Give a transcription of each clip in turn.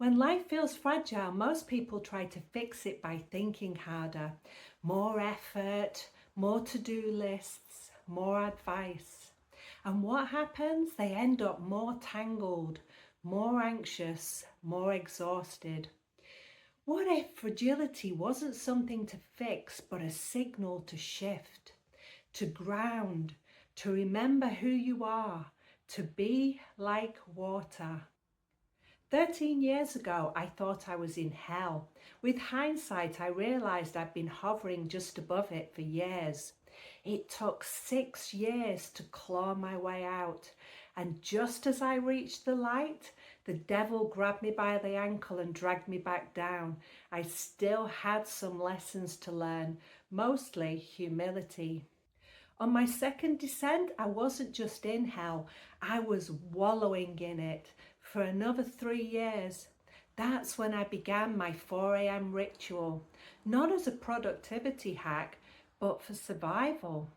When life feels fragile, most people try to fix it by thinking harder. More effort, more to-do lists, more advice. And what happens? They end up more tangled, more anxious, more exhausted. What if fragility wasn't something to fix, but a signal to shift, to ground, to remember who you are, to be like water? 13 years ago, I thought I was in hell. With hindsight, I realised I'd been hovering just above it for years. It took 6 years to claw my way out. And just as I reached the light, the devil grabbed me by the ankle and dragged me back down. I still had some lessons to learn, mostly humility. On my second descent, I wasn't just in hell, I was wallowing in it for another 3 years. That's when I began my 4 a.m. ritual, not as a productivity hack, but for survival.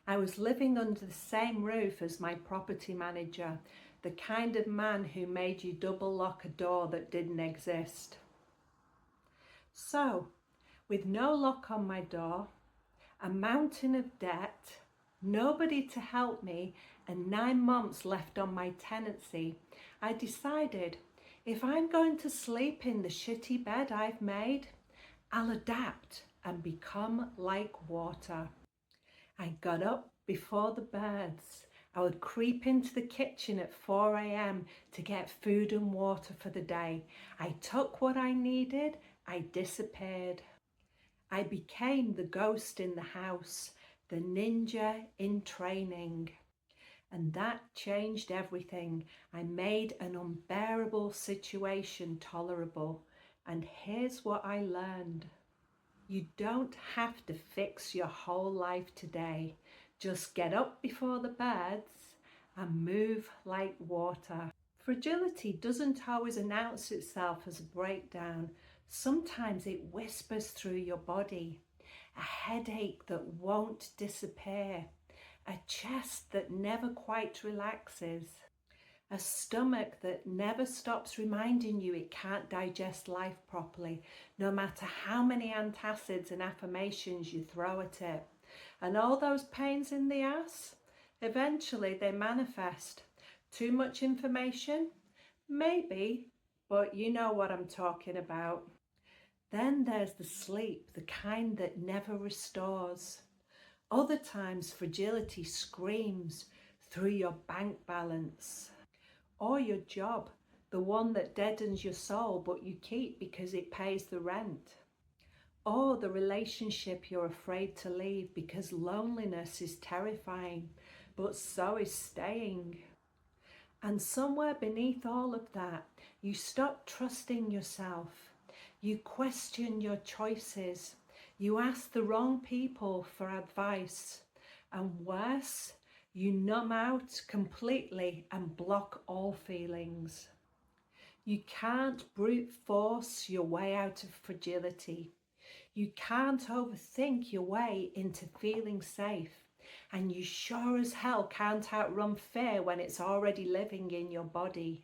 I was living under the same roof as my property manager, the kind of man who made you double lock a door that didn't exist. So, with no lock on my door, a mountain of debt, nobody to help me, and 9 months left on my tenancy, I decided if I'm going to sleep in the shitty bed I've made, I'll adapt and become like water. I got up before the birds. I would creep into the kitchen at 4 a.m. to get food and water for the day. I took what I needed, I disappeared. I became the ghost in the house, the ninja in training. And that changed everything. I made an unbearable situation tolerable. And here's what I learned. You don't have to fix your whole life today. Just get up before the birds and move like water. Fragility doesn't always announce itself as a breakdown. Sometimes it whispers through your body. A headache that won't disappear. A chest that never quite relaxes. A stomach that never stops reminding you it can't digest life properly, no matter how many antacids and affirmations you throw at it. And all those pains in the ass, eventually they manifest. Too much information? Maybe, but you know what I'm talking about. Then there's the sleep, the kind that never restores. Other times fragility screams through your bank balance. Or your job, the one that deadens your soul but you keep because it pays the rent. Or the relationship you're afraid to leave because loneliness is terrifying, but so is staying. And somewhere beneath all of that, you stop trusting yourself. You question your choices. You ask the wrong people for advice. And worse, you numb out completely and block all feelings. You can't brute force your way out of fragility. You can't overthink your way into feeling safe. And you sure as hell can't outrun fear when it's already living in your body.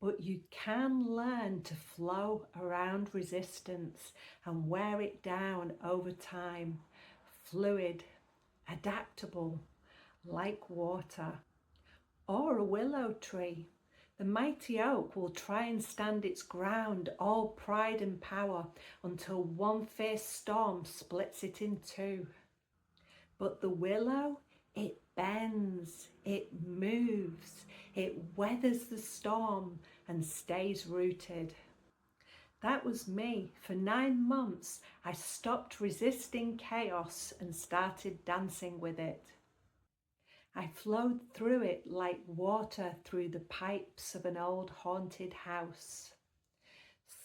But you can learn to flow around resistance and wear it down over time. Fluid, adaptable, like water. Or a willow tree. The mighty oak will try and stand its ground, all pride and power, until one fierce storm splits it in two. But the willow, it bends, it moves, it weathers the storm and stays rooted. That was me. For 9 months, I stopped resisting chaos and started dancing with it. I flowed through it like water through the pipes of an old haunted house.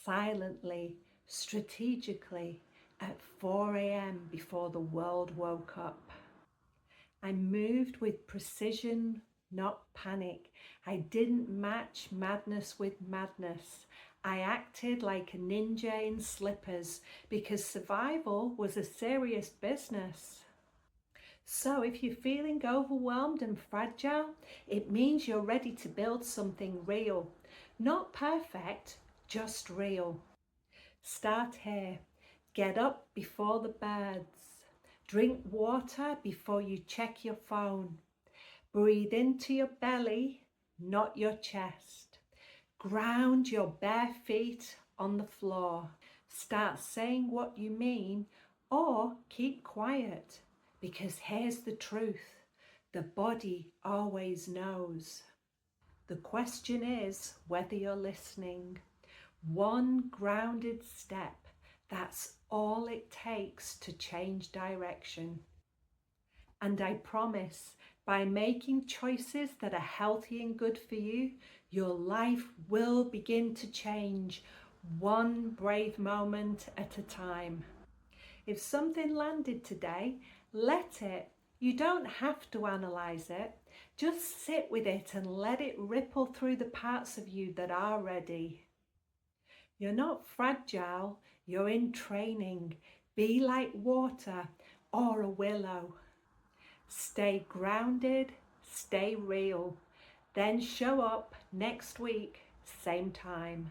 Silently, strategically, at 4 a.m. before the world woke up. I moved with precision, not panic. I didn't match madness with madness. I acted like a ninja in slippers because survival was a serious business. So if you're feeling overwhelmed and fragile, it means you're ready to build something real. Not perfect, just real. Start here. Get up before the birds. Drink water before you check your phone. Breathe into your belly, not your chest. Ground your bare feet on the floor. Start saying what you mean or keep quiet, because here's the truth. The body always knows. The question is whether you're listening. One grounded step, that's all it takes to change direction. And I promise, by making choices that are healthy and good for you, your life will begin to change, one brave moment at a time. If something landed today, let it. You don't have to analyze it. Just sit with it and let it ripple through the parts of you that are ready. You're not fragile, you're in training. Be like water or a willow. Stay grounded, stay real. Then show up next week, same time.